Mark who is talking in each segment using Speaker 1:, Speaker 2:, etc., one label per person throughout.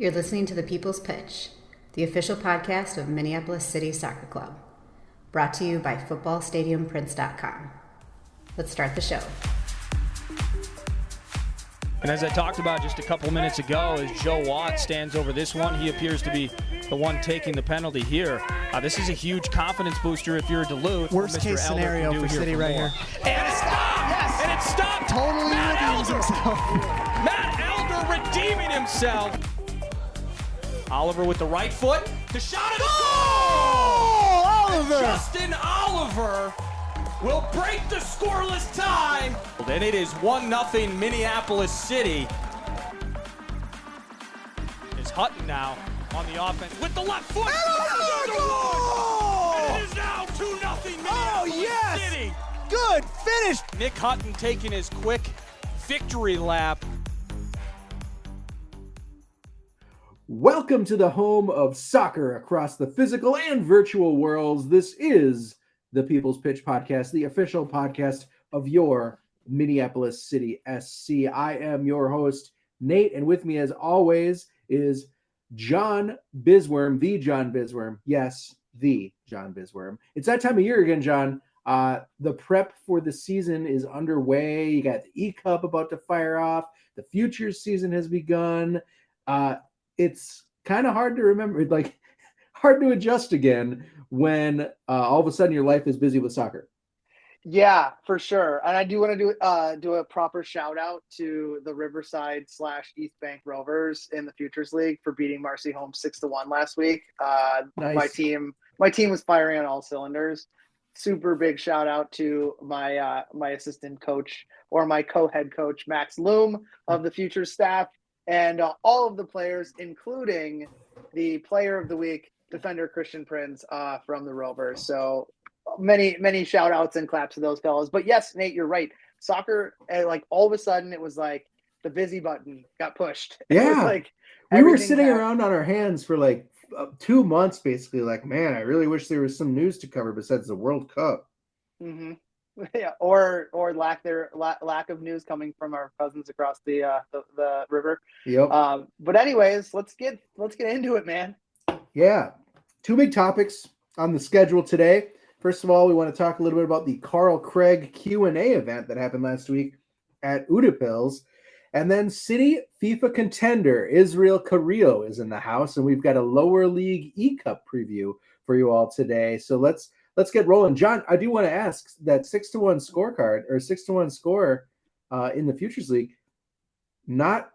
Speaker 1: You're listening to The People's Pitch, the official podcast of Minneapolis City Soccer Club, brought to you by FootballStadiumPrints.com. Let's start the show.
Speaker 2: And as I talked about just a couple minutes ago, as Joe Watt stands over this one, he appears to be the one taking the penalty here. This is a huge confidence booster if you're Duluth.
Speaker 3: Worst case scenario for City right here.
Speaker 2: And it stopped! Yes! And it stopped!
Speaker 3: Totally
Speaker 2: Matt
Speaker 3: redeems himself.
Speaker 2: Matt Elder redeeming himself. Oliver with the right foot. The shot of the goal!
Speaker 3: Oliver!
Speaker 2: Justin Oliver will break the scoreless tie. And it is 1-0 Minneapolis City. Is Hutton now on the offense with the left foot. And it is now 2-0 Minneapolis City.
Speaker 3: Good finish.
Speaker 2: Nick Hutton taking his quick victory lap.
Speaker 4: Welcome to the home of soccer across the physical and virtual worlds. This is the People's Pitch Podcast, the official podcast of your Minneapolis City SC. I am your host, Nate, and with me as always is John Bisworm, the John Bisworm. Yes, the John Bisworm. It's that time of year again, John. The prep for the season is underway. You got the eCup about to fire off. The futures season has begun. It's kind of hard to remember, like hard to adjust again when all of a sudden your life is busy with soccer.
Speaker 5: Yeah, for sure. And I do want to do a proper shout out to the Riverside / East Bank Rovers in the Futures League for beating Marcy Holmes 6-1 last week.
Speaker 4: Nice.
Speaker 5: My team was firing on all cylinders. Super big shout out to my my assistant coach or my co-head coach, Max Loom of the Futures staff, and all of the players, including the player of the week, defender Christian Prinz from the Rovers. So many shout outs and claps to those fellas. But yes, Nate, you're right. Soccer, like all of a sudden it was like the busy button got pushed.
Speaker 4: Yeah.
Speaker 5: Like
Speaker 4: we were sitting around on our hands for like 2 months, basically like, man, I really wish there was some news to cover besides the World Cup.
Speaker 5: Mm-hmm. Yeah, or lack of news coming from our cousins across the river.
Speaker 4: Yep.
Speaker 5: But anyways, let's get into it, man.
Speaker 4: Yeah. 2 big topics on the schedule today. First of all, we want to talk a little bit about the Carl Craig Q&A event that happened last week at Utepils. And then City FIFA contender Israel Carillo is in the house, and we've got a lower league eCup preview for you all today. So let's get rolling. John, I do want to ask that 6-1 scorecard or 6-1 score in the Futures League, not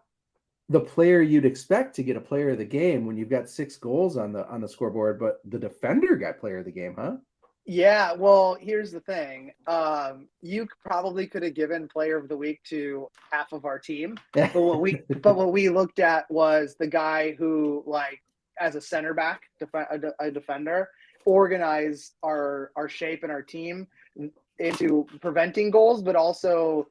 Speaker 4: the player you'd expect to get a player of the game when you've got 6 goals on the scoreboard, but the defender got player of the game, huh?
Speaker 5: Yeah, well, here's the thing. You probably could have given player of the week to half of our team, but what we looked at was the guy who, like, as a center back, a defender, organized our shape and our team into preventing goals, but also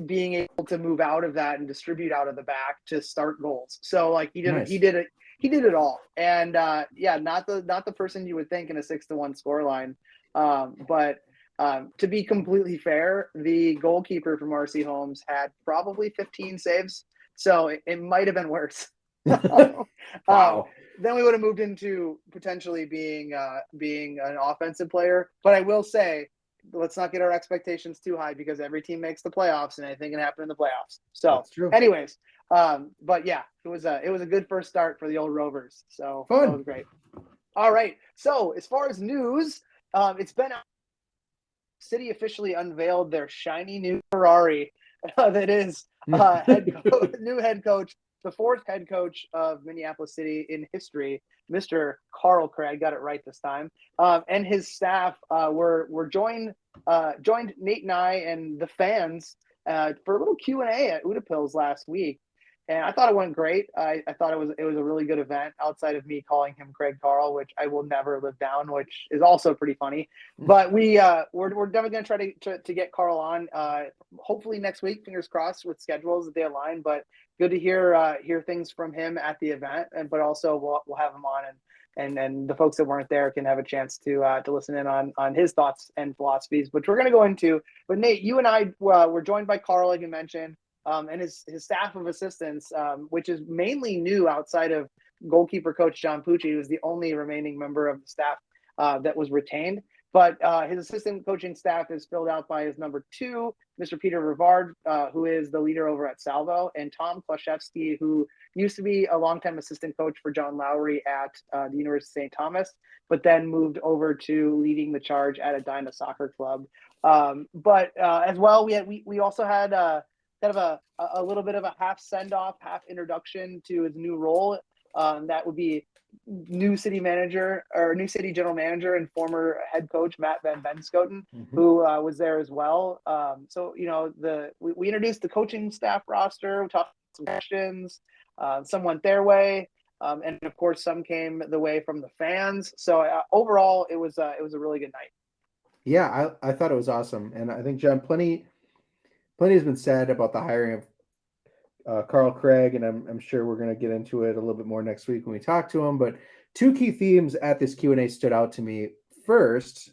Speaker 5: being able to move out of that and distribute out of the back to start goals. So like he did it all. And not the person you would think in a 6-1 scoreline. But to be completely fair, the goalkeeper from RC Holmes had probably 15 saves. So it might have been worse.
Speaker 4: Wow.
Speaker 5: Then we would have moved into potentially being an offensive player. But I will say, let's not get our expectations too high because every team makes the playoffs and anything can happen in the playoffs. So anyways, but yeah, it was a good first start for the old Rovers. So
Speaker 4: fun.
Speaker 5: That was great. All right. So as far as news, it's been City officially unveiled their shiny new Ferrari that is new head coach, the 4th head coach of Minneapolis City in history, Mr. Carl Craig, got it right this time, and his staff were joined Nate and I and the fans for a little Q&A at Utepils last week, and I thought it went great. I thought it was a really good event outside of me calling him Craig Carl, which I will never live down, which is also pretty funny. But we're definitely going to try to get Carl on hopefully next week, fingers crossed, with schedules that they align. But good to hear things from him at the event, but also we'll have him on, and the folks that weren't there can have a chance to listen in on his thoughts and philosophies, which we're going to go into. But Nate, you and I were joined by Carl, like you mentioned. and his staff of assistants, which is mainly new outside of goalkeeper coach John Pucci, who was the only remaining member of the staff that was retained. But his assistant coaching staff is filled out by his number 2, Mr. Peter Rivard, who is the leader over at Salvo, and Tom Klashevsky, who used to be a longtime assistant coach for John Lowry at the University of St. Thomas, but then moved over to leading the charge at Edina Soccer Club. But as well, we also had kind of a little bit of a half send-off, half introduction to his new role. That would be new city general manager and former head coach Matt Van Benschoten, who was there as well. So we introduced the coaching staff roster. We talked some questions. Some went their way, and of course some came the way from the fans. So overall, it was a really good night.
Speaker 4: Yeah, I thought it was awesome, and I think, John, plenty has been said about the hiring of Carl Craig, and I'm sure we're going to get into it a little bit more next week when we talk to him. But 2 key themes at this Q&A stood out to me. First,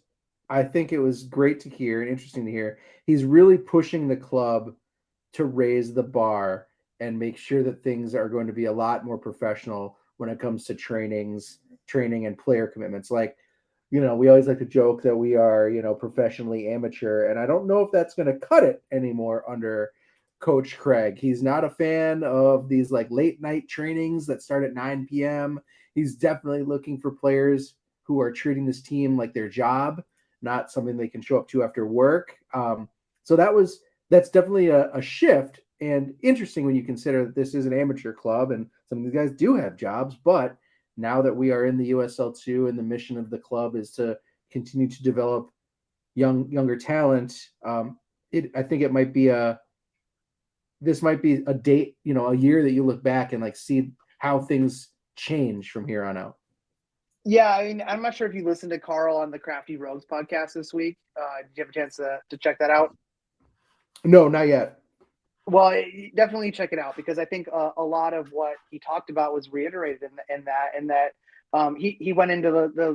Speaker 4: I think it was great to hear and interesting to hear. He's really pushing the club to raise the bar and make sure that things are going to be a lot more professional when it comes to training and player commitments. Like, we always like to joke that we are, professionally amateur, and I don't know if that's going to cut it anymore under Coach Craig. He's not a fan of these like late night trainings that start at 9 p.m. He's definitely looking for players who are treating this team like their job, not something they can show up to after work. So that's definitely a shift, and interesting when you consider that this is an amateur club and some of these guys do have jobs. But now that we are in the USL2 and the mission of the club is to continue to develop younger talent, I think it might be this might be a date, a year that you look back and like see how things change from here on out.
Speaker 5: Yeah, I mean, I'm not sure if you listened to Carl on the Crafty Rogues podcast this week. Did you have a chance to check that out?
Speaker 4: No, not yet.
Speaker 5: Well, definitely check it out, because I think a lot of what he talked about was reiterated in that he went into the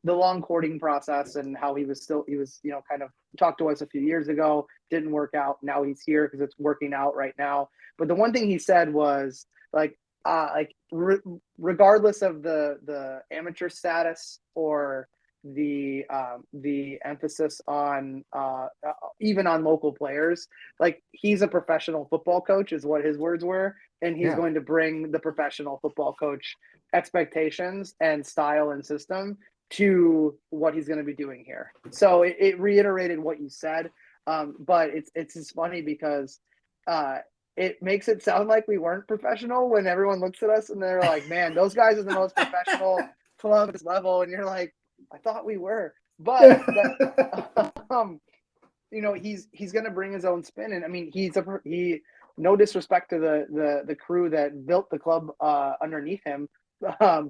Speaker 5: long courting process and how he was kind of talked to us a few years ago, didn't work out. Now he's here because it's working out right now. But the one thing he said was regardless of the amateur status or the emphasis on even on local players, like, he's a professional football coach is what his words were, and he's going to bring the professional football coach expectations and style and system to what he's going to be doing here. So it reiterated what you said, but it's just funny because it makes it sound like we weren't professional when everyone looks at us and they're like, man, those guys are the most professional club at this level, and you're like, I thought we were. But he's going to bring his own spin, and I mean, no disrespect to the crew that built the club underneath him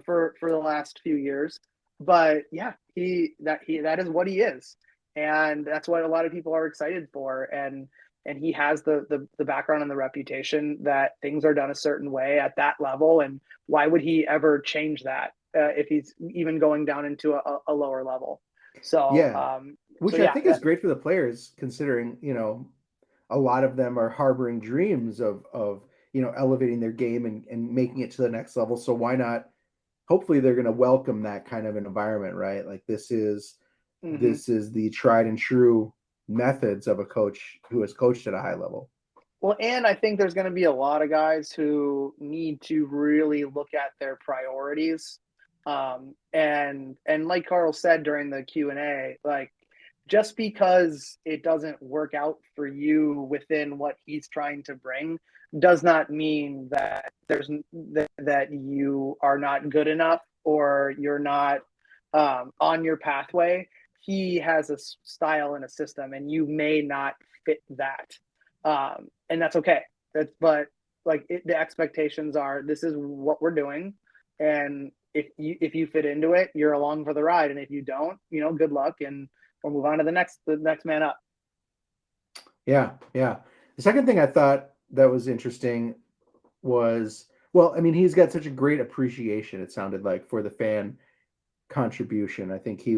Speaker 5: for the last few years, but yeah, that is what he is, and that's what a lot of people are excited for, and he has the background and the reputation that things are done a certain way at that level, and why would he ever change that if he's even going down into a lower level? So
Speaker 4: I think is great for the players, considering a lot of them are harboring dreams of elevating their game and making it to the next level. So why not? Hopefully they're going to welcome that kind of an environment, right? Like, this is the tried and true methods of a coach who has coached at a high level.
Speaker 5: Well, and I think there's going to be a lot of guys who need to really look at their priorities. And like Carl said during the Q&A, like, just because it doesn't work out for you within what he's trying to bring does not mean that that you are not good enough or you're not on your pathway. He has a style and a system, and you may not fit that, and that's okay. But the expectations are, this is what we're doing, and if you fit into it, you're along for the ride, and if you don't, good luck, and we'll move on to the next man up.
Speaker 4: Yeah. The second thing I thought that was interesting was, he's got such a great appreciation, it sounded like, for the fan contribution. I think he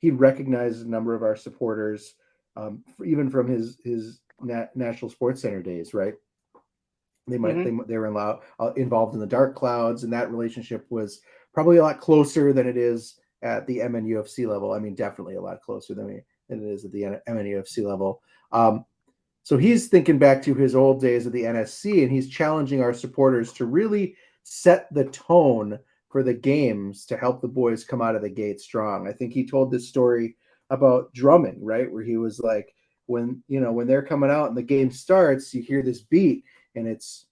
Speaker 4: recognized a number of our supporters, even from his National Sports Center days, right? They were involved in the dark clouds, and that relationship was probably a lot closer than it is at the MNUFC level. I mean, definitely a lot closer than it is at the MNUFC level. So he's thinking back to his old days at the NSC, and he's challenging our supporters to really set the tone for the games to help the boys come out of the gate strong. I think he told this story about drumming, right? Where he was like, when they're coming out and the game starts, you hear this beat and it's,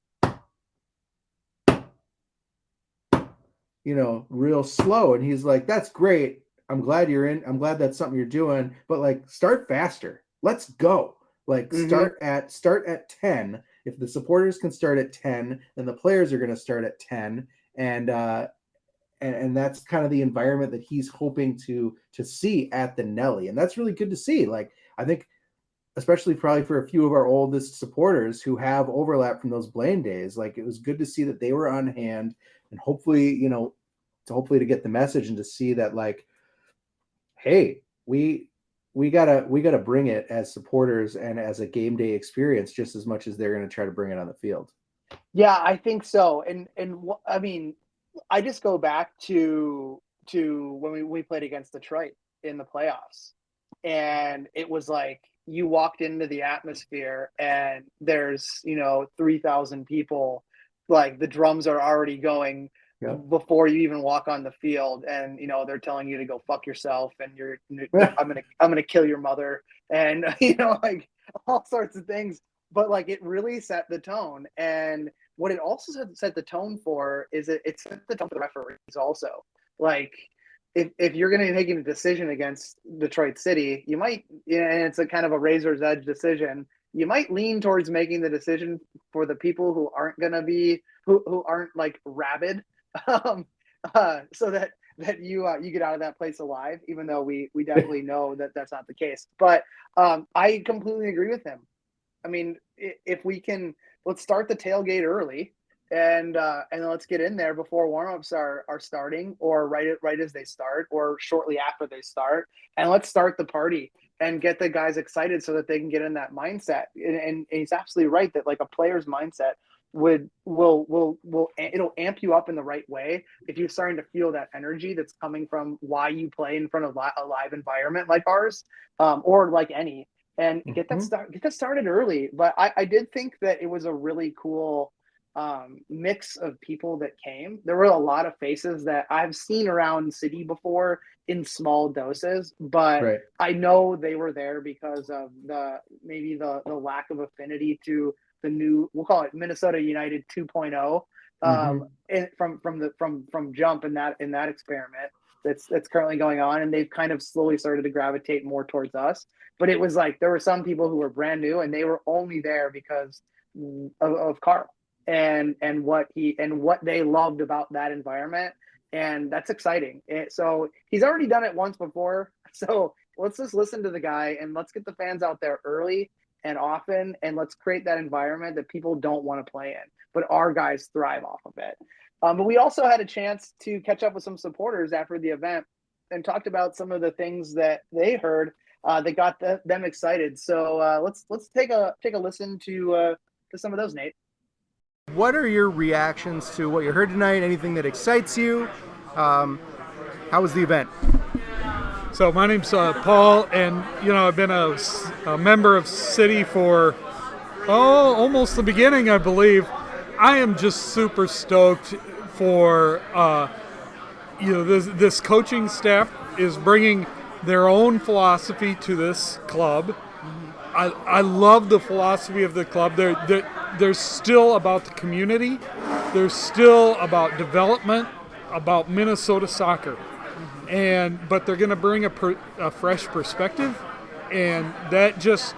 Speaker 4: real slow. And he's like, that's great. I'm glad you're in. I'm glad that's something you're doing, but like, start faster. Let's go. Like start at 10. If the supporters can start at 10, then the players are going to start at 10. And that's kind of the environment that he's hoping to see at the Nelly. And that's really good to see. Like, I think, especially probably for a few of our oldest supporters who have overlap from those Blaine days, like it was good to see that they were on hand, and hopefully to get the message and to see that, like, hey, we gotta bring it as supporters and as a game day experience just as much as they're going to try to bring it on the field.
Speaker 5: Yeah, I think so. And I mean, I just go back to when we played against Detroit in the playoffs, and it was like you walked into the atmosphere and there's 3,000 people, like the drums are already going before you even walk on the field, and they're telling you to go fuck yourself, and I'm gonna kill your mother, and like all sorts of things. But like it really set the tone, and what it also set the tone for is it set the tone for the referees also. Like if you're going to be making a decision against Detroit City, you might, and it's a kind of a razor's edge decision, you might lean towards making the decision for the people who aren't going to be who aren't like rabid, so that you get out of that place alive, even though we definitely know that that's not the case. But I completely agree with him. I mean, if we can, let's start the tailgate early, and let's get in there before warmups are starting, or right as they start, or shortly after they start, and let's start the party and get the guys excited so that they can get in that mindset. And he's absolutely right that like a player's mindset it'll amp you up in the right way if you're starting to feel that energy that's coming from why you play in front of a live environment like ours, or like any. And get that started early. But I did think that it was a really cool mix of people that came. There were a lot of faces that I've seen around city before in small doses, but right. I know they were there because of the lack of affinity to the new, we'll call it Minnesota United 2.0, and from jump in that experiment that's currently going on, and they've kind of slowly started to gravitate more towards us. But it was like there were some people who were brand new, and they were only there because of Carl and what they loved about that environment, and that's exciting. So he's already done it once before, so let's just listen to the guy and let's get the fans out there early and often, and let's create that environment that people don't want to play in, but our guys thrive off of it. But we also had a chance to catch up with some supporters after the event and talked about some of the things that they heard that got them excited. So let's take a listen to some of those, Nate.
Speaker 3: What are your reactions to what you heard tonight? Anything that excites you? How was the event?
Speaker 6: So my name's Paul, and I've been a member of City for almost the beginning, I believe. I am just super stoked for this coaching staff is bringing their own philosophy to this club. I love the philosophy of the club. They're still about the community. They're still about development, about Minnesota soccer. But they're going to bring a fresh perspective, and that just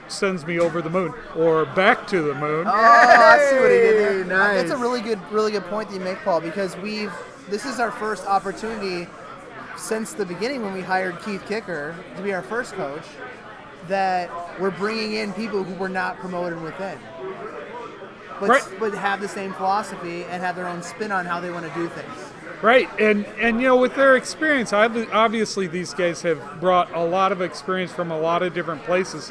Speaker 6: sends me over the moon, or back to the moon.
Speaker 7: Oh, I see what he did there.
Speaker 3: Nice.
Speaker 7: That's a really good point that you make, Paul, because this is our first opportunity since the beginning when we hired Keith Kicker to be our first coach, that we're bringing in people who were not promoted within, but have the same philosophy and have their own spin on how they want to do things.
Speaker 6: Right, and with their experience, obviously these guys have brought a lot of experience from a lot of different places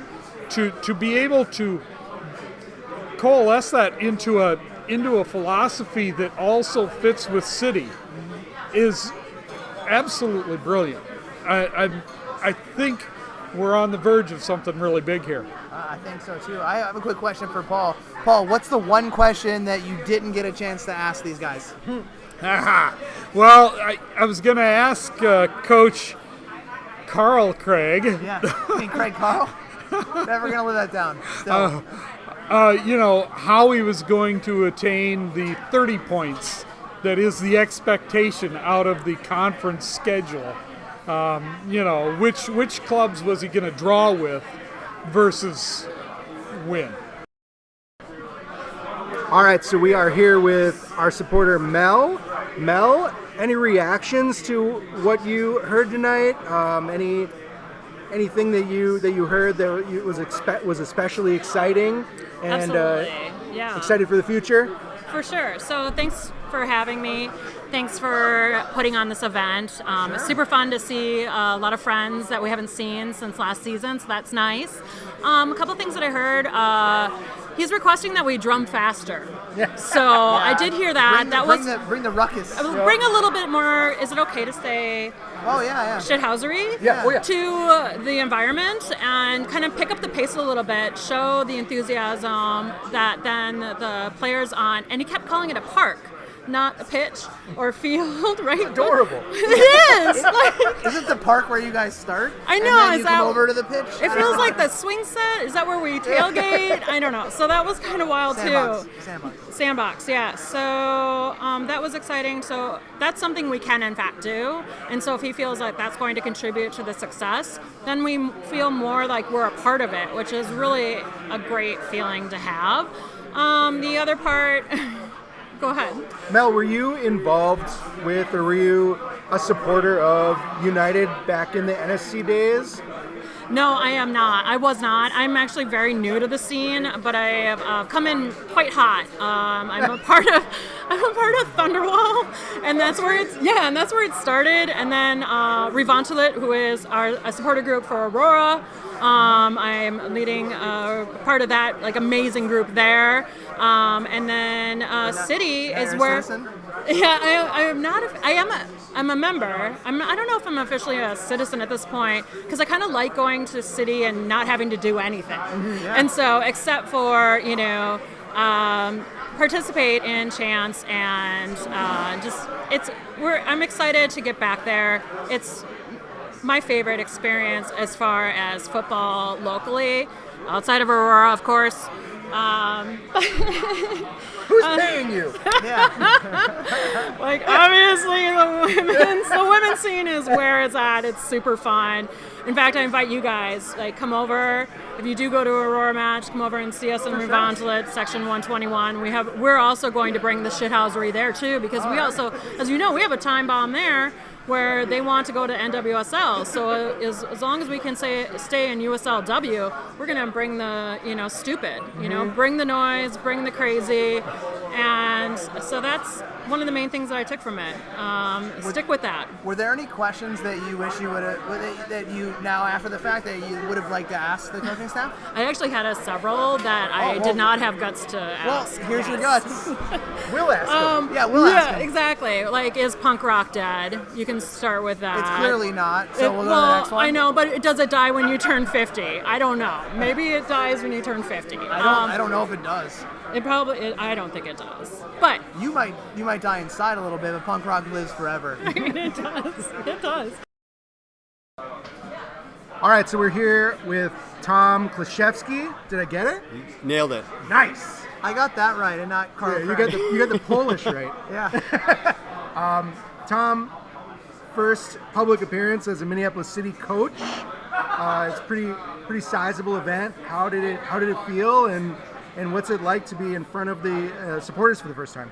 Speaker 6: to be able to coalesce that into a philosophy that also fits with City is absolutely brilliant. I think we're on the verge of something really big here.
Speaker 7: I think so too. I have a quick question for Paul. Paul, what's the one question that you didn't get a chance to ask these guys?
Speaker 6: Well, I was going to ask Coach Carl Craig.
Speaker 7: Yeah, I mean Craig Carl. Never going to live that down. Still.
Speaker 6: How he was going to attain the 30 points that is the expectation out of the conference schedule. Which clubs was he going to draw with versus win?
Speaker 3: All right, so we are here with our supporter Mel. Mel, any reactions to what you heard tonight? Anything that you heard that was especially exciting and excited for the future?
Speaker 8: For sure. So thanks for having me. Thanks for putting on this event. It's super fun to see a lot of friends that we haven't seen since last season, so that's nice. A couple things that I heard. He's requesting that we drum faster. So I did hear that.
Speaker 7: Bring the ruckus.
Speaker 8: Bring a little bit more. Is it okay to say?
Speaker 7: Oh yeah.
Speaker 8: Shithousery to the environment and kind of pick up the pace a little bit, show the enthusiasm that then the players on, and he kept calling it a park, not a pitch or field, right?
Speaker 3: It's adorable.
Speaker 8: It is.
Speaker 7: Isn't the park where you guys start?
Speaker 8: I know.
Speaker 7: And then you come over to the pitch?
Speaker 8: It feels like the swing set. Is that where we tailgate? I don't know. So that was kind of wild too. Sandbox, yeah. So that was exciting. So that's something we can in fact do. And so if he feels like that's going to contribute to the success, then we feel more like we're a part of it, which is really a great feeling to have. The other part. Go ahead.
Speaker 3: Mel, were you involved with, or were you a supporter of United back in the NSC days?
Speaker 8: No, I am not. I was not. I'm actually very new to the scene, but I have come in quite hot. I'm a part of Thunderwall, and that's where it started. And then Revantulit, who is a supporter group for Aurora. I'm leading part of that amazing group there. And then City is where.
Speaker 7: Citizen?
Speaker 8: Yeah, I am not. I'm a member. I don't know if I'm officially a citizen at this point because I kind of like going to City and not having to do anything.
Speaker 7: Yeah.
Speaker 8: And so, except for participate in chants and I'm excited to get back there. It's my favorite experience as far as football locally, outside of Aurora, of course.
Speaker 3: Who's paying you?
Speaker 8: Obviously the women's scene is where it's at. It's super fun. In fact, I invite you guys, come over. If you do go to a Aurora match, come over and see us in Revantulit, section 121. We're also going to bring the shithousery there too, because we also, as you know, we have a time bomb there where they want to go to NWSL. So as long as we can stay in USLW, we're going to bring the, stupid, bring the noise, bring the crazy. And so that's one of the main things that I took from it. Stick with that.
Speaker 7: Were there any questions that you wish you would have, that you now after the fact that you would have liked to ask the coaching staff?
Speaker 8: I actually had several that I did not have guts to ask.
Speaker 7: Well, here's your guts.
Speaker 3: We'll ask them.
Speaker 7: We'll ask them.
Speaker 8: Exactly. Is punk rock dead? You can start with that.
Speaker 7: It's clearly not. So we'll go to the next one.
Speaker 8: I know, but does it die when you turn 50? I don't know. Maybe it dies when you turn 50.
Speaker 7: I don't know if it does.
Speaker 8: I don't think it does. But
Speaker 7: you might die inside a little bit, but punk rock lives forever.
Speaker 8: It does. It does.
Speaker 3: All right, so we're here with Tom Klashevsky. Did I get it?
Speaker 9: Nailed it.
Speaker 3: Nice.
Speaker 7: I got that right, and not Carl.
Speaker 3: Yeah, you got the Polish right.
Speaker 7: Yeah.
Speaker 3: Tom, first public appearance as a Minneapolis City coach. It's pretty sizable event. How did it feel, and what's it like to be in front of the supporters for the first time?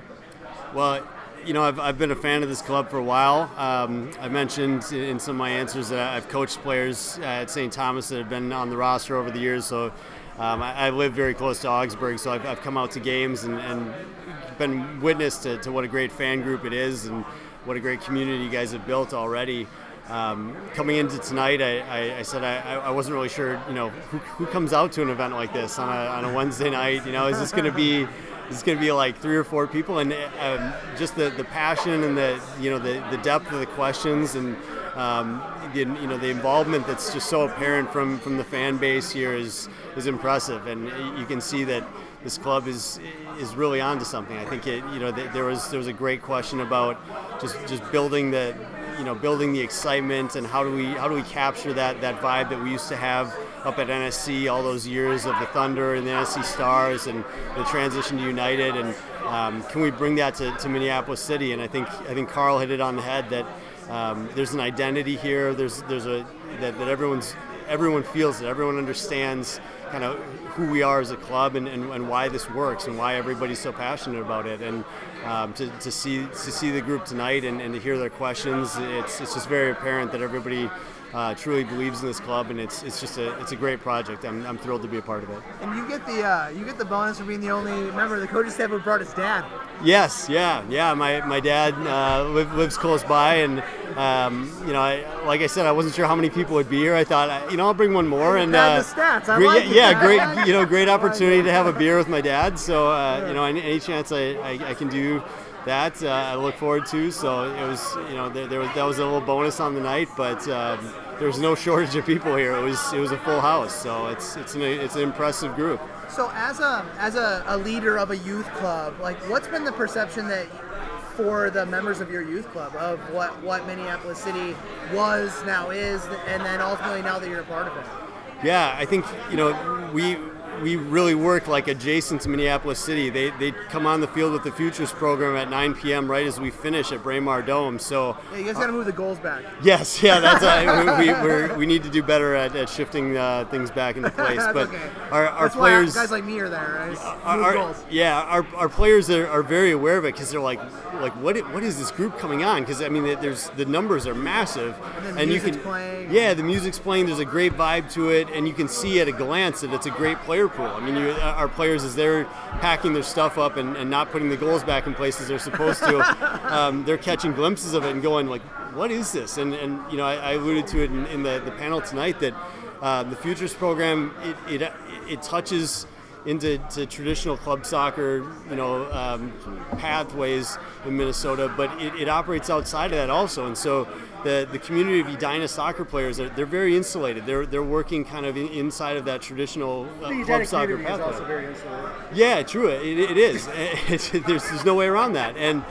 Speaker 9: Well, I've been a fan of this club for a while. I mentioned in some of my answers that I've coached players at St. Thomas that have been on the roster over the years. So I live very close to Augsburg, so I've come out to games and been witness to what a great fan group it is and what a great community you guys have built already. coming into tonight, I said I wasn't really sure, who comes out to an event like this on a Wednesday night. Is this going to be like 3 or 4 people, and just the passion and the depth of the questions and the involvement that's just so apparent from the fan base here is impressive, and you can see that this club is really onto something. I think there was a great question about just building the excitement, and how do we capture that vibe that we used to have up at NSC all those years of the Thunder and the NSC Stars and the transition to United, and can we bring that to Minneapolis City? And I think Carl hit it on the head that there's an identity here. That everyone feels it. Everyone understands kind of who we are as a club and why this works and why everybody's so passionate about it. And to see the group tonight and to hear their questions, it's just very apparent that everybody truly believes in this club, and it's a great project. I'm thrilled to be a part of it.
Speaker 7: And you get the bonus for being the only member of the coaching staff who brought his dad.
Speaker 9: Yes, yeah. My dad lives close by, and like I said, I wasn't sure how many people would be here. I thought, I'll bring one more, and
Speaker 7: the stats. I like
Speaker 9: great, great opportunity to have a beer with my dad. So any chance I can do that, I look forward to. So it was, that was a little bonus on the night, but there was no shortage of people here. It was a full house. So it's an impressive group.
Speaker 7: So as a leader of a youth club, like, what's been the perception that for the members of your youth club of what Minneapolis City was, now is, and then ultimately now that you're a part of it?
Speaker 9: Yeah, I think we really work like adjacent to Minneapolis City. They come on the field with the Futures program at 9 p.m. right as we finish at Braemar Dome. So
Speaker 7: yeah, you guys got to move the goals back.
Speaker 9: Yes, yeah, that's we need to do better at shifting things back into place. But
Speaker 7: okay.
Speaker 9: our
Speaker 7: that's
Speaker 9: players,
Speaker 7: why guys like me are there. Right?
Speaker 9: Our players are very aware of it, because they're like what is this group coming on? Because there's the numbers are massive,
Speaker 7: and you can playing.
Speaker 9: Yeah, the music's playing. There's a great vibe to it, and you can see at a glance that it's a great player pool. Our players, as they're packing their stuff up and not putting the goals back in places they're supposed to, they're catching glimpses of it and going like, what is this? And I alluded to it in the panel tonight that the Futures program, it touches into traditional club soccer, pathways in Minnesota, but it operates outside of that also. And so the community of Edina soccer players, they're very insulated. They're working kind of inside of that traditional club soccer pathway.
Speaker 3: Is also very insulated.
Speaker 9: Yeah, true. It is. There's no way around that. And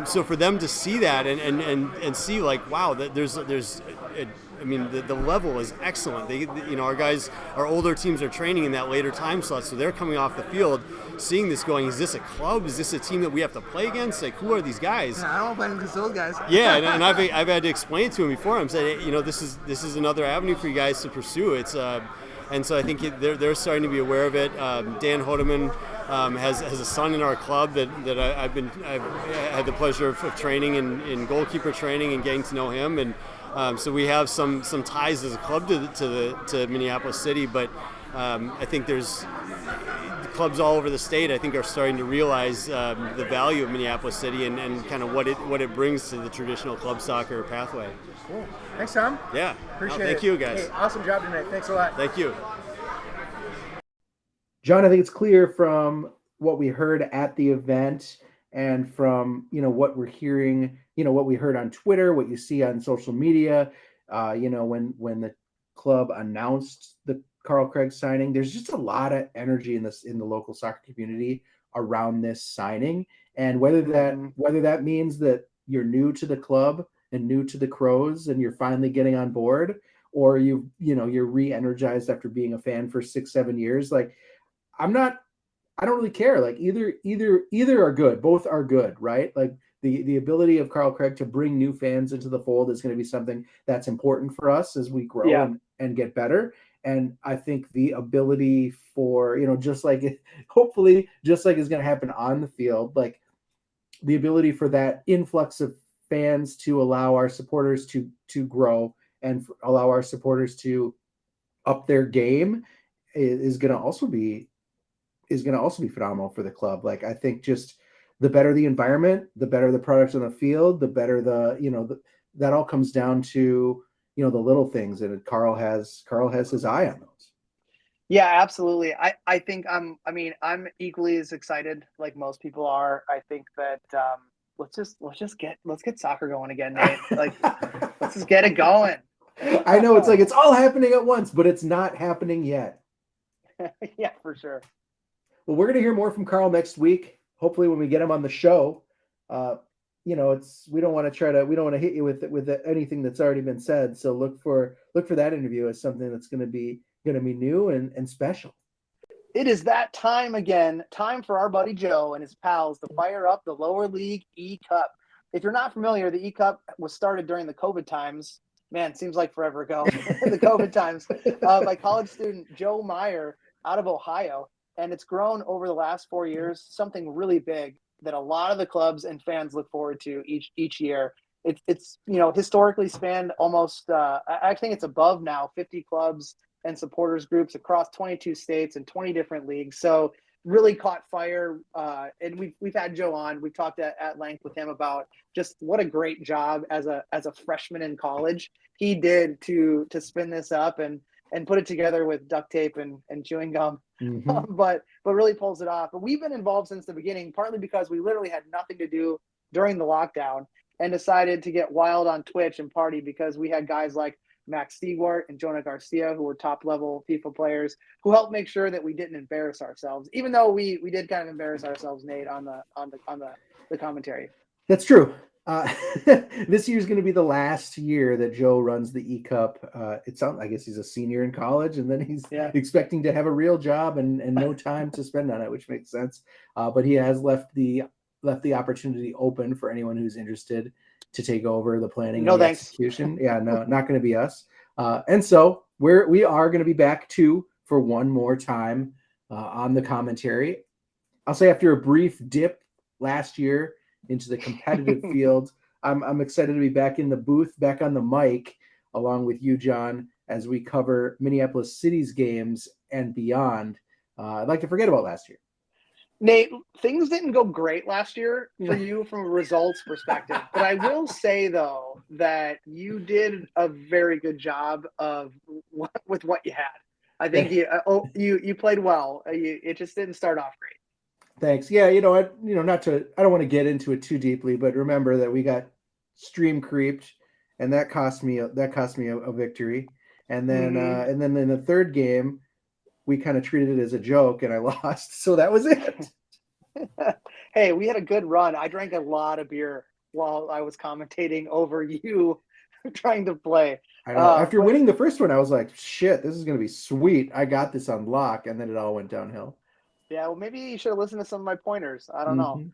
Speaker 9: so for them to see that and see like, wow, that there's the level is excellent. Our older teams are training in that later time slot, so they're coming off the field, seeing this going, is this a club? Is this a team that we have to play against? Like, who are these guys?
Speaker 7: Yeah, I don't play against those guys.
Speaker 9: Yeah, and I've had to explain it to them before. I'm saying, hey, this is another avenue for you guys to pursue. It's and so I think they're starting to be aware of it. Dan Hodeman has a son in our club that I've had the pleasure of training in goalkeeper training and getting to know him, and so we have some ties as a club to Minneapolis City, but I think there's clubs all over the state, I think, are starting to realize the value of Minneapolis City and kind of what it brings to the traditional club soccer pathway.
Speaker 3: Cool. Thanks, Tom.
Speaker 9: Yeah.
Speaker 3: Appreciate it.
Speaker 9: Thank you, guys.
Speaker 3: Hey, awesome job tonight. Thanks a lot.
Speaker 9: Thank you.
Speaker 4: John, I think it's clear from what we heard at the event and from, what we're hearing, what we heard on Twitter, what you see on social media, when the club announced the Carl Craig signing, there's just a lot of energy in the local soccer community around this signing. And whether that means that you're new to the club and new to the Crows and you're finally getting on board, or you're re-energized after being a fan for 6-7 years, like, I don't really care. Like, either are good. Both are good, right? Like, the ability of Carl Craig to bring new fans into the fold is going to be something that's important for us as we grow and get better. And I think the ability for, hopefully just like is going to happen on the field, like the ability for that influx of fans to allow our supporters to grow and allow our supporters to up their game is going to also be phenomenal for the club. Like, I think just the better the environment, the better the products on the field, the better the that all comes down to, the little things, and Carl has his eye on those.
Speaker 5: Yeah, absolutely. I think I'm equally as excited like most people are. I think that let's get soccer going again, Nate. Like let's just get it going.
Speaker 4: I know it's like it's all happening at once, but it's not happening yet.
Speaker 5: Yeah, for sure.
Speaker 4: Well, we're going to hear more from Carl next week. Hopefully when we get him on the show. We don't want to hit you with anything that's already been said. So look for that interview as something that's going to be new and special.
Speaker 5: It is that time again. Time for our buddy Joe and his pals to fire up the lower league eCup. If you're not familiar, the eCup was started during the COVID times. Man, seems like forever ago. The COVID times by college student Joe Meyer out of Ohio, and it's grown over the last 4 years. Something really big that a lot of the clubs and fans look forward to each year. It's historically spanned almost I think it's above now 50 clubs and supporters groups across 22 states and 20 different leagues. So really caught fire. And we've had Joe on. We've talked at length with him about just what a great job as a freshman in college he did to spin this up and put it together with duct tape and chewing gum.
Speaker 4: Mm-hmm.
Speaker 5: But really pulls it off. But we've been involved since the beginning, partly because we literally had nothing to do during the lockdown and decided to get wild on Twitch and party because we had guys like Max Stewart and Jonah Garcia, who were top level FIFA players, who helped make sure that we didn't embarrass ourselves, even though we did kind of embarrass ourselves, Nate, on the commentary.
Speaker 4: That's true. This year's going to be the last year that Joe runs the eCup. I guess he's a senior in college, and then he's expecting to have a real job and no time to spend on it, which makes sense. But he has left the opportunity open for anyone who's interested to take over the planning and the execution. Yeah, no, not going to be us. And so we are going to be back too for one more time on the commentary. I'll say after a brief dip last year into the competitive field, I'm excited to be back in the booth, back on the mic, along with you, John, as we cover Minneapolis City's games and beyond. I'd like to forget about last year.
Speaker 5: Nate, things didn't go great last year for you from a results perspective, but I will say though that you did a very good job with what you had. I think you played well. It just didn't start off great.
Speaker 4: Thanks. Yeah, I don't want to get into it too deeply, but remember that we got stream creeped, and that cost me a victory. And then and then in the third game, we kind of treated it as a joke, and I lost. So that was it.
Speaker 5: Hey, we had a good run. I drank a lot of beer while I was commentating over you trying to play.
Speaker 4: I know. After winning the first one, I was like, shit, this is going to be sweet. I got this on lock, and then it all went downhill.
Speaker 5: Yeah, well, maybe you should have listened to some of my pointers. I don't know.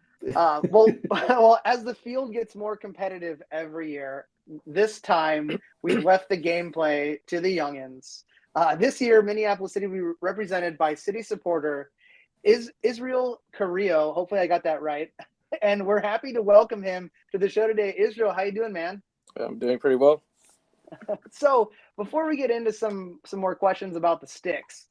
Speaker 5: Well, as the field gets more competitive every year, this time we've left the gameplay to the youngins. This year, Minneapolis City will be represented by city supporter Israel Carillo. Hopefully I got that right. And we're happy to welcome him to the show today. Israel, how you doing, man?
Speaker 10: I'm doing pretty well.
Speaker 5: So before we get into some more questions about the sticks,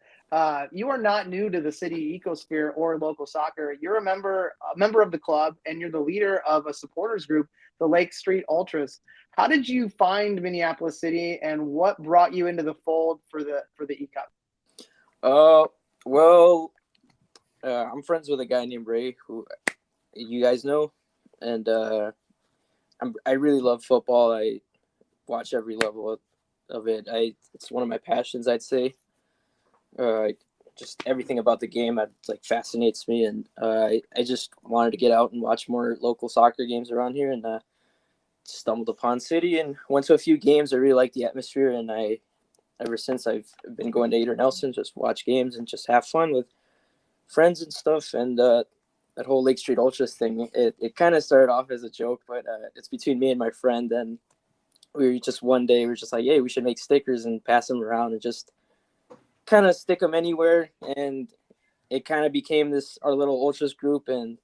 Speaker 5: you are not new to the city ecosphere or local soccer. You're a member of the club, and you're the leader of a supporters group, the Lake Street Ultras. How did you find Minneapolis City, and what brought you into the fold for the eCup?
Speaker 10: I'm friends with a guy named Ray, who you guys know, and I really love football. I watch every level of it. It's one of my passions, I'd say. Just everything about the game fascinates me, and I just wanted to get out and watch more local soccer games around here, and stumbled upon City and went to a few games. I really like the atmosphere, and ever since I've been going to Ader Nelson, just watch games and just have fun with friends and stuff. And that whole Lake Street Ultras thing, it kind of started off as a joke, but it's between me and my friend, and one day we were just like, hey, we should make stickers and pass them around and just kind of stick them anywhere. And it kind of became our little Ultras group, and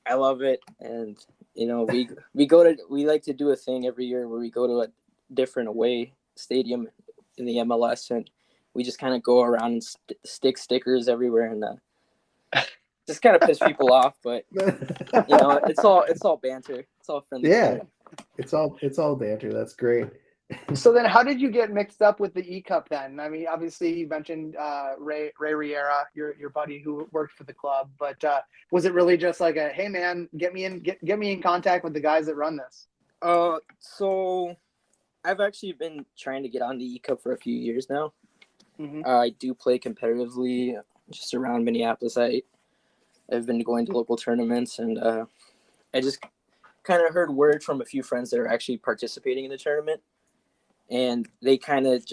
Speaker 10: I love it. And we like to do a thing every year where we go to a different away stadium in the MLS, and we just kind of go around and stick stickers everywhere, and just kind of piss people off. But it's all banter. It's all friendly.
Speaker 4: Yeah. It's all banter. That's great.
Speaker 5: So then how did you get mixed up with the eCup then? I mean, obviously you mentioned Ray Riera, your buddy who worked for the club, but was it really just like a, hey man, get me in contact with the guys that run this?
Speaker 10: So I've actually been trying to get on the eCup for a few years now.
Speaker 5: Mm-hmm.
Speaker 10: I do play competitively just around Minneapolis. I've been going to local tournaments, and I just kind of heard word from a few friends that are actually participating in the tournament. And they kind of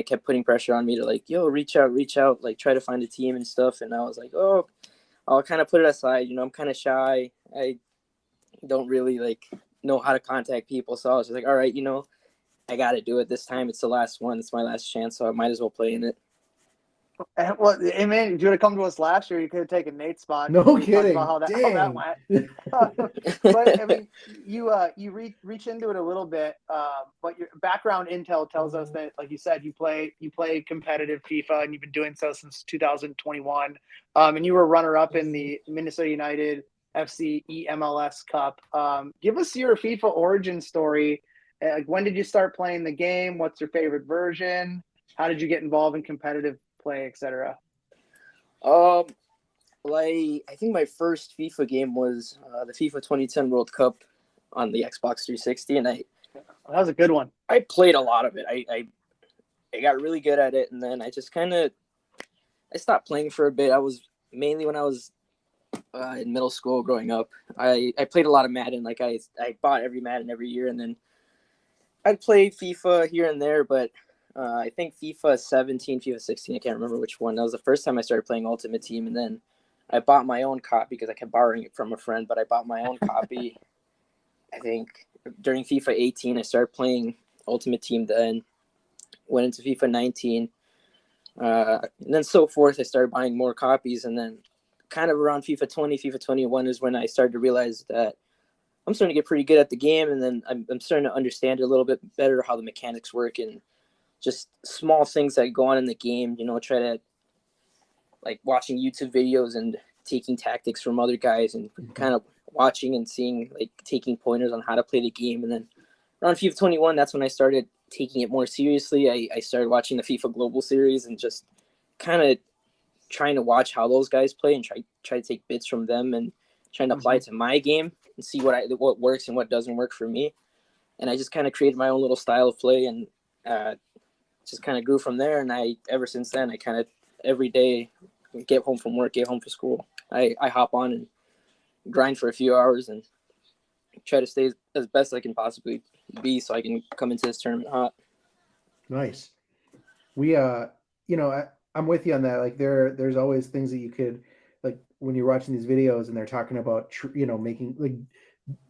Speaker 10: kept putting pressure on me to like, yo, reach out, like try to find a team and stuff. And I was like, oh, I'll kind of put it aside. I'm kind of shy. I don't really like know how to contact people. So I was just like, all right, I got to do it this time. It's the last one. It's my last chance. So I might as well play in it.
Speaker 5: Well, hey man, if you would have come to us last year, you could have taken Nate's spot.
Speaker 4: No
Speaker 5: We talked
Speaker 4: kidding.
Speaker 5: about how that went. But I mean, you reach into it a little bit. But your background intel tells us that, like you said, you play competitive FIFA, and you've been doing so since 2021. And you were runner up in the Minnesota United FC EMLS Cup. Give us your FIFA origin story. Like, when did you start playing the game? What's your favorite version? How did you get involved in competitive play, etc.?
Speaker 10: I think my first FIFA game was the FIFA 2010 World Cup on the Xbox 360, and that
Speaker 5: was a good one.
Speaker 10: I played a lot of it. I got really good at it, and then I just I stopped playing for a bit. I was mainly when I was in middle school growing up. I played a lot of Madden. Like I bought every Madden every year, and then I'd play FIFA here and there, but I think FIFA 17, FIFA 16, I can't remember which one. That was the first time I started playing Ultimate Team, and then I bought my own copy because I kept borrowing it from a friend, but I bought my own copy. I think during FIFA 18, I started playing Ultimate Team then, went into FIFA 19, and then so forth. I started buying more copies, and then kind of around FIFA 20, FIFA 21 is when I started to realize that I'm starting to get pretty good at the game, and then I'm starting to understand it a little bit better, how the mechanics work, and just small things that go on in the game, try to like watching YouTube videos and taking tactics from other guys and kind of watching and seeing, like taking pointers on how to play the game. And then around FIFA 21, that's when I started taking it more seriously. I started watching the FIFA Global Series and just kind of trying to watch how those guys play and try to take bits from them and trying to apply it to my game and see what works and what doesn't work for me. And I just kind of created my own little style of play, and just kind of grew from there. And ever since then, I kind of every day get home from work, get home from school, I hop on and grind for a few hours and try to stay as best I can possibly be so I can come into this tournament hot. Nice.
Speaker 4: We, I'm with you on that. Like there's always things that you could, like when you're watching these videos and they're talking about, making like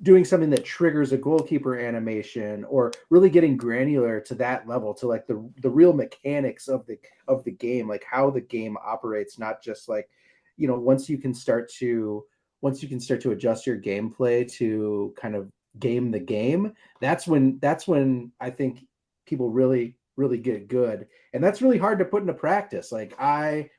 Speaker 4: doing something that triggers a goalkeeper animation, or really getting granular to that level, to like the real mechanics of the game, like how the game operates, not just like, once you can start to adjust your gameplay to kind of game the game, that's when I think people really get good. And that's really hard to put into practice. Like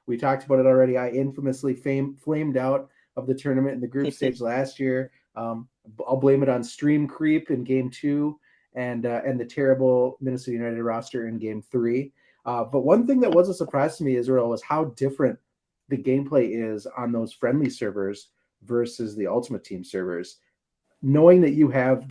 Speaker 4: we talked about it already. I infamously flamed out of the tournament in the group stage last year. I'll blame it on stream creep in game 2 and the terrible Minnesota United roster in game 3. But one thing that was a surprise to me, Israel, was how different the gameplay is on those friendly servers versus the Ultimate Team servers. Knowing that you have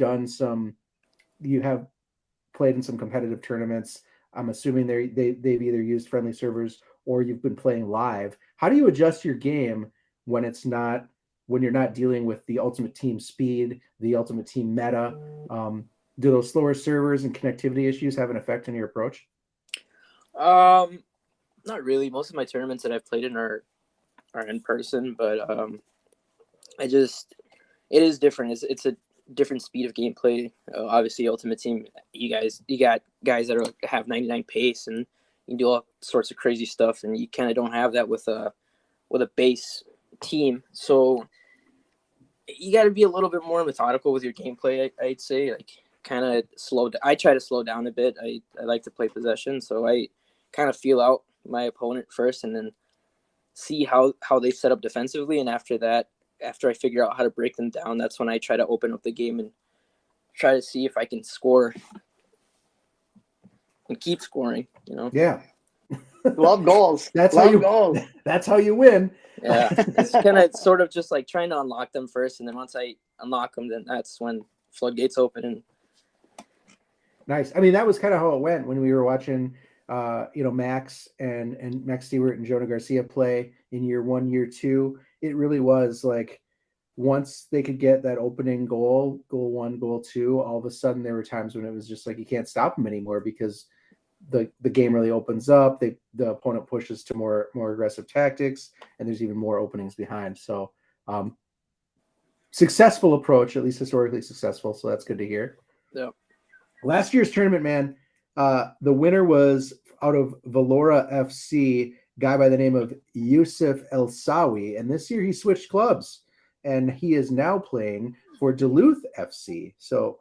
Speaker 4: played in some competitive tournaments, I'm assuming they've either used friendly servers or you've been playing live. How do you adjust your game when you're not dealing with the Ultimate Team speed, the Ultimate Team meta? Do those slower servers and connectivity issues have an effect on your approach?
Speaker 10: Not really. Most of my tournaments that I've played in are in person, but it is different. It's a different speed of gameplay. Obviously, Ultimate Team, you got guys that have 99 pace and you can do all sorts of crazy stuff, and you kind of don't have that with a base team. So you got to be a little bit more methodical with your gameplay. I'd say, like, kind of slow down. I try to slow down a bit. I like to play possession, so I kind of feel out my opponent first and then see how they set up defensively. And after that, after I figure out how to break them down, that's when I try to open up the game and try to see if I can score and keep scoring.
Speaker 4: Yeah.
Speaker 5: Love goals.
Speaker 4: That's
Speaker 5: Love
Speaker 4: how you.
Speaker 5: goals.
Speaker 4: That's how you win.
Speaker 10: Yeah, it's kind of sort of just like trying to unlock them first, and then once I unlock them, then that's when floodgates open. And
Speaker 4: Nice. I mean, that was kind of how it went when we were watching, Max and Max Stewart and Jonah Garcia play in year 1, year 2. It really was like once they could get that opening goal 1, goal 2, all of a sudden there were times when it was just like you can't stop them anymore because the game really opens up. The opponent pushes to more aggressive tactics, and there's even more openings behind. So successful approach, at least historically successful. So that's good to hear.
Speaker 10: yeah,
Speaker 4: Last year's tournament, man, the winner was out of Valora FC, guy by the name of Yusuf El Sawi. And this year he switched clubs, and he is now playing for Duluth FC. So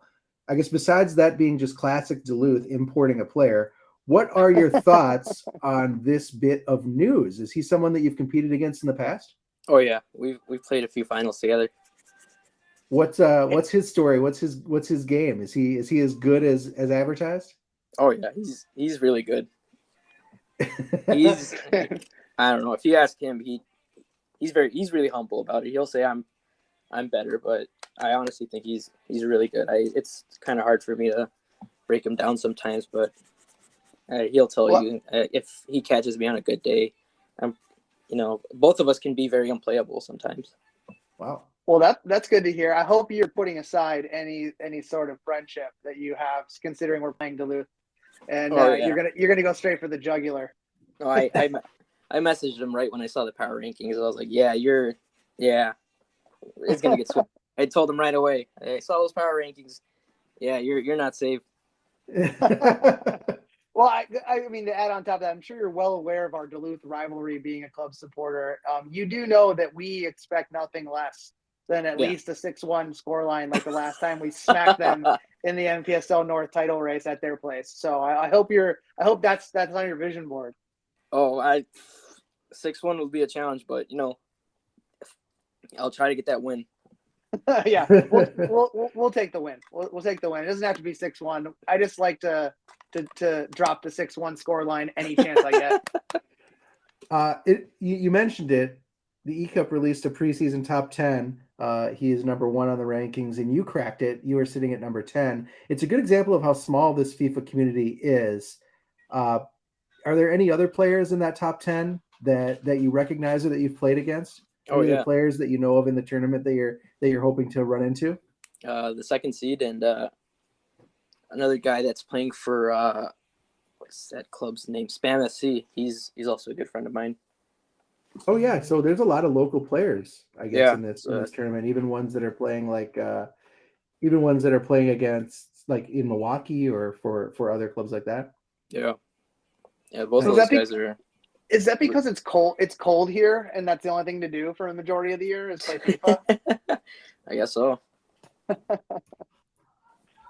Speaker 4: I guess besides that being just classic Duluth importing a player, what are your thoughts on this bit of news? Is he someone that you've competed against in the past?
Speaker 10: oh yeah, we've played a few finals together.
Speaker 4: What's his story? What's his game? Is he as good as advertised?
Speaker 10: Oh yeah, he's really good. He's I don't know, if you ask him, he's really humble about it. He'll say I'm better, but I honestly think he's really good. It's kind of hard for me to break him down sometimes, but he'll tell you if he catches me on a good day. Both of us can be very unplayable sometimes.
Speaker 4: Wow.
Speaker 5: Well, that's good to hear. I hope you're putting aside any sort of friendship that you have, considering we're playing Duluth, and
Speaker 10: yeah.
Speaker 5: you're gonna go straight for the jugular.
Speaker 10: No, I messaged him right when I saw the power rankings. I was like, it's gonna get swept. I told him right away. I saw those power rankings. Yeah, you're not safe.
Speaker 5: Well, I mean, to add on top of that, I'm sure you're well aware of our Duluth rivalry. Being a club supporter, you do know that we expect nothing less than at least a 6-1 scoreline, like the last time we smacked them in the MPSL North title race at their place. So I hope that's on your vision board.
Speaker 10: Oh, 6-1 would be a challenge, but I'll try to get that win.
Speaker 5: Yeah, we'll take the win. We'll take the win. It doesn't have to be 6-1. I just like to drop the 6-1 score line any chance I get.
Speaker 4: You mentioned it. The eCup released a preseason top 10. He is number 1 on the rankings, and you cracked it. You were sitting at number 10. It's a good example of how small this FIFA community is. Are there any other players in that top 10 that you recognize or that you've played against? Any other players that you know of in the tournament that you're hoping to run into?
Speaker 10: The second seed and another guy that's playing for what's that club's name? Spam SC. He's also a good friend of mine.
Speaker 4: Oh yeah, so there's a lot of local players, I guess, in this tournament. Even ones that are playing against like in Milwaukee or for other clubs like that.
Speaker 10: Yeah, both of those guys are.
Speaker 5: Is that because it's cold? It's cold here, and that's the only thing to do for a majority of the year is play FIFA.
Speaker 10: I guess so.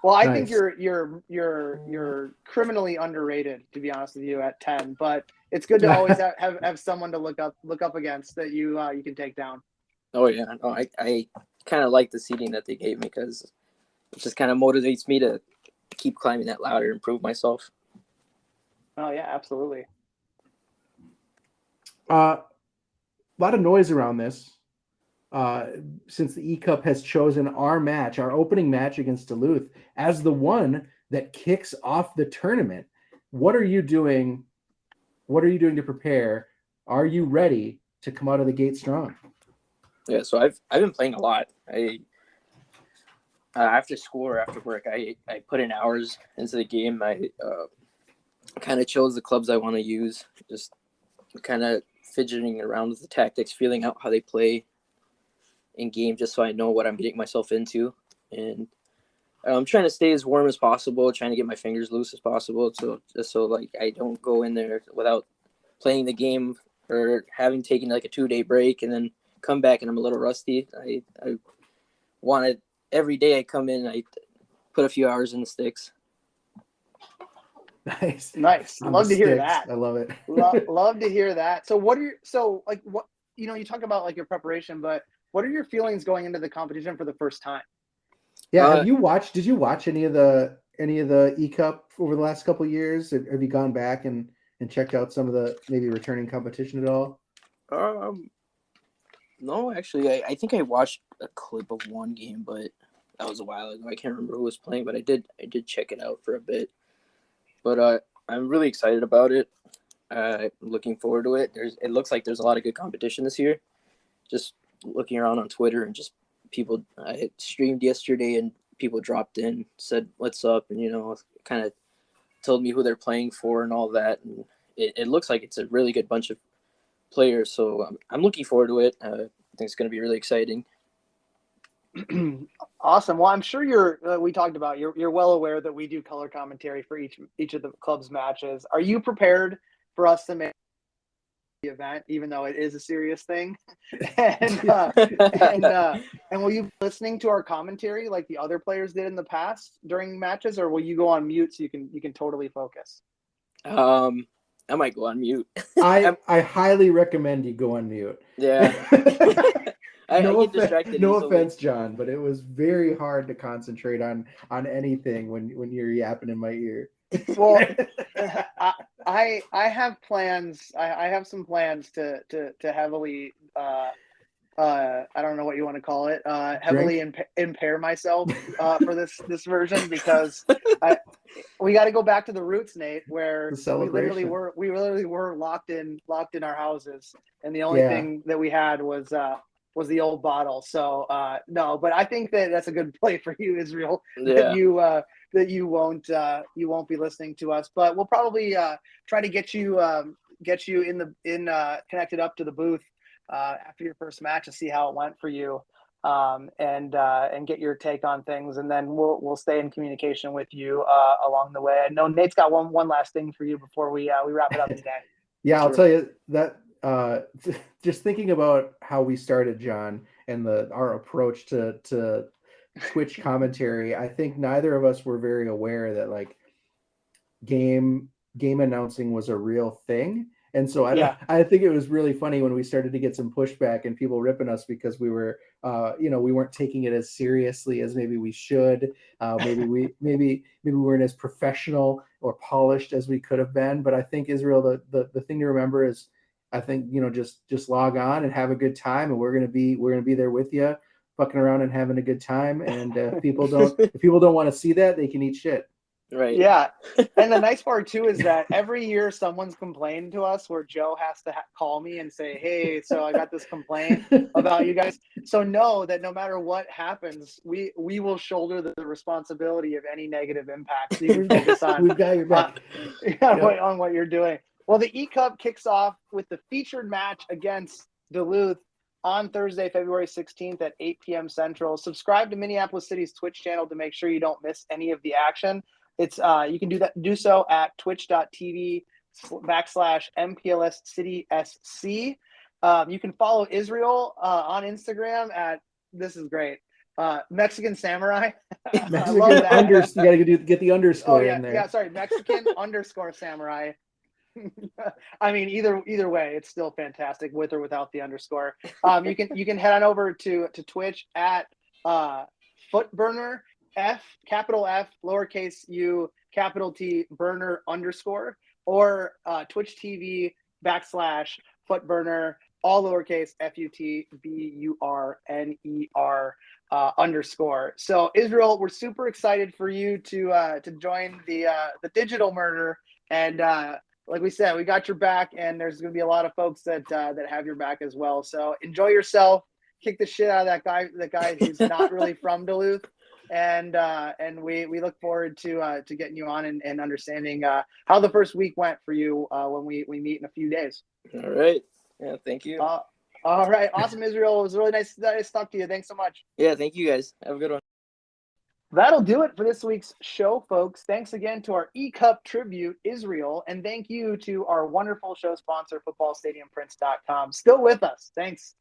Speaker 5: Well, I think you're criminally underrated, to be honest with you, at 10. But it's good to always have someone to look up against that you can take down.
Speaker 10: Oh yeah, no, I kind of like the seating that they gave me because it just kind of motivates me to keep climbing that ladder and prove myself.
Speaker 5: Oh yeah, absolutely.
Speaker 4: A lot of noise around this. Since the eCup has chosen our opening match against Duluth, as the one that kicks off the tournament. What are you doing? What are you doing to prepare? Are you ready to come out of the gate strong?
Speaker 10: Yeah, so I've been playing a lot. After school or after work, I put in hours into the game. I kind of chose the clubs I want to use, just kind of fidgeting around with the tactics, feeling out how they play in game, just so I know what I'm getting myself into. And I'm trying to stay as warm as possible, trying to get my fingers loose as possible, so like I don't go in there without playing the game or having taken like a 2-day break and then come back and I'm a little rusty. I want it every day. I come in, I put a few hours in the sticks.
Speaker 4: Nice.
Speaker 5: Love to hear that.
Speaker 4: I love it.
Speaker 5: love to hear that. So what you talk about like your preparation, but what are your feelings going into the competition for the first time?
Speaker 4: Yeah, have you watched? Did you watch any of the eCup over the last couple of years? Have you gone back and checked out some of the maybe returning competition at all?
Speaker 10: No, actually, I think I watched a clip of one game, but that was a while ago. I can't remember who was playing, but I did check it out for a bit. But I'm really excited about it. Looking forward to it. It looks like there's a lot of good competition this year. Just looking around on Twitter and just people. I streamed yesterday and people dropped in, said what's up, and kind of told me who they're playing for and all that. And it looks like it's a really good bunch of players. So I'm looking forward to it. I think it's going to be really exciting.
Speaker 5: Awesome. Well, I'm sure we talked about you're well aware that we do color commentary for each of the club's matches. Are you prepared for us to make the event, even though it is a serious thing? and will you be listening to our commentary like the other players did in the past during matches, or will you go on mute so you can totally focus?
Speaker 10: I might go on mute.
Speaker 4: I highly recommend you go on mute.
Speaker 10: Yeah. I get distracted
Speaker 4: no
Speaker 10: easily.
Speaker 4: offense, John, but it was very hard to concentrate on anything when you're yapping in my ear.
Speaker 5: Well, I have plans. I have some plans to heavily I don't know what you want to call it, heavily impair myself for this version, because we got to go back to the roots, Nate, where we literally were locked in our houses, and the only thing that we had was the old bottle. So no, but I think that's a good play for you, Israel.
Speaker 10: Yeah.
Speaker 5: That you won't be listening to us, but we'll probably try to get you connected up to the booth after your first match to see how it went for you, and get your take on things, and then we'll stay in communication with you along the way. I know Nate's got one last thing for you before we wrap it up today.
Speaker 4: Yeah, I'll tell you that just thinking about how we started, John, and our approach to Twitch commentary, I think neither of us were very aware that like game announcing was a real thing. And so I think it was really funny when we started to get some pushback and people ripping us because we were, we weren't taking it as seriously as maybe we should. Maybe we weren't as professional or polished as we could have been. But I think, Israel, the thing to remember is, I think, just log on and have a good time, and we're gonna be there with you, fucking around and having a good time. And if people don't want to see that, they can eat shit.
Speaker 10: Right.
Speaker 5: Yeah. And the nice part too is that every year someone's complained to us where Joe has to call me and say, hey, so I got this complaint about you guys. So know that no matter what happens, we will shoulder the responsibility of any negative impact. So you can focus on,
Speaker 4: We've got your back.
Speaker 5: on what you're doing. Well, the eCup kicks off with the featured match against Duluth on Thursday, February 16th at 8 p.m. Central. Subscribe to Minneapolis City's Twitch channel to make sure you don't miss any of the action. It's you can do so at twitch.tv/MPLS City SC. You can follow Israel on Instagram at, this is great, Mexican Samurai. I love that.
Speaker 4: You gotta get the underscore in there.
Speaker 5: Yeah, sorry, Mexican _ Samurai. I mean, either way, it's still fantastic with or without the underscore. You can head on over to Twitch at Footburner, capital F, lowercase u, capital T, burner _ or Twitch TV /Footburner, all lowercase FUTBURNER _ So Israel, we're super excited for you to join the digital murder, and like we said, we got your back, and there's going to be a lot of folks that have your back as well. So enjoy yourself, kick the shit out of that guy who's not really from Duluth, and we look forward to getting you on and understanding how the first week went for you when we meet in a few days.
Speaker 10: All right. Yeah. Thank you.
Speaker 5: All right. Awesome, Israel. It was really nice to talk to you. Thanks so much.
Speaker 10: Yeah. Thank you, guys. Have a good one.
Speaker 5: That'll do it for this week's show, folks. Thanks again to our eCup tribute, Israel, and thank you to our wonderful show sponsor, footballstadiumprints.com. Still with us. Thanks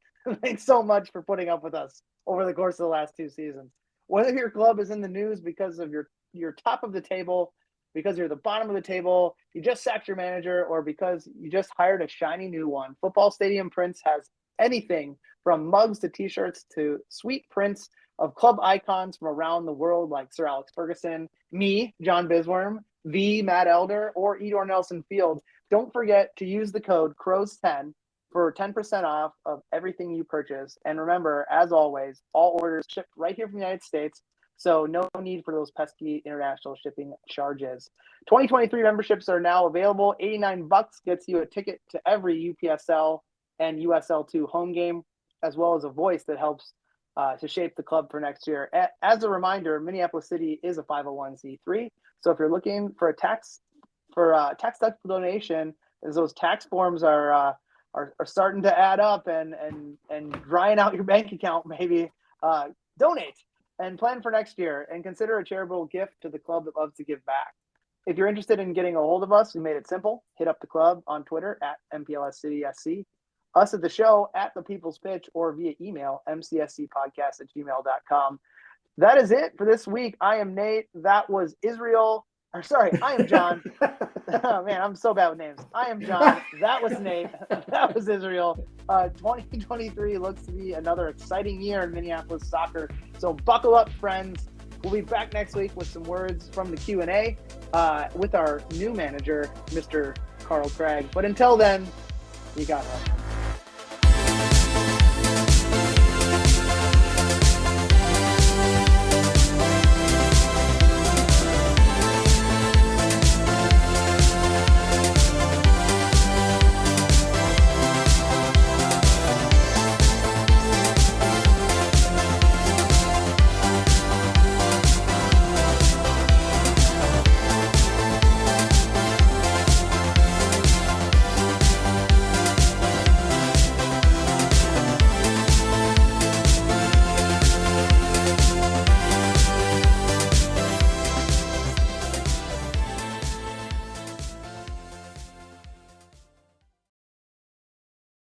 Speaker 5: so much for putting up with us over the course of the last 2 seasons. Whether your club is in the news because of your top of the table, because you're the bottom of the table, you just sacked your manager, or because you just hired a shiny new one, Football Stadium Prints has anything from mugs to t-shirts to sweet prints of club icons from around the world like Sir Alex Ferguson, me, John Bisworm, Matt Elder, or Edor Nelson Field. Don't forget to use the code CROWS10 for 10% off of everything you purchase. And remember, as always, all orders shipped right here from the United States, so no need for those pesky international shipping charges. 2023 memberships are now available. $89 gets you a ticket to every UPSL and USL2 home game, as well as a voice that helps to shape the club for next year. As a reminder, Minneapolis City is a 501c3, so if you're looking for a tax deductible donation, as those tax forms are starting to add up and drying out your bank account, maybe donate and plan for next year and consider a charitable gift to the club that loves to give back. If you're interested in getting a hold of us, we made it simple. Hit up the club on Twitter at MPLSCitySC, us at the show at The People's Pitch, or via email, mcscpodcast@gmail.com. That is it for this week. I am Nate. That was Israel. I am John. Oh, man, I'm so bad with names. I am John. That was Nate. That was Israel. 2023 looks to be another exciting year in Minneapolis soccer. So buckle up, friends. We'll be back next week with some words from the Q&A with our new manager, Mr. Carl Craig. But until then, you got it.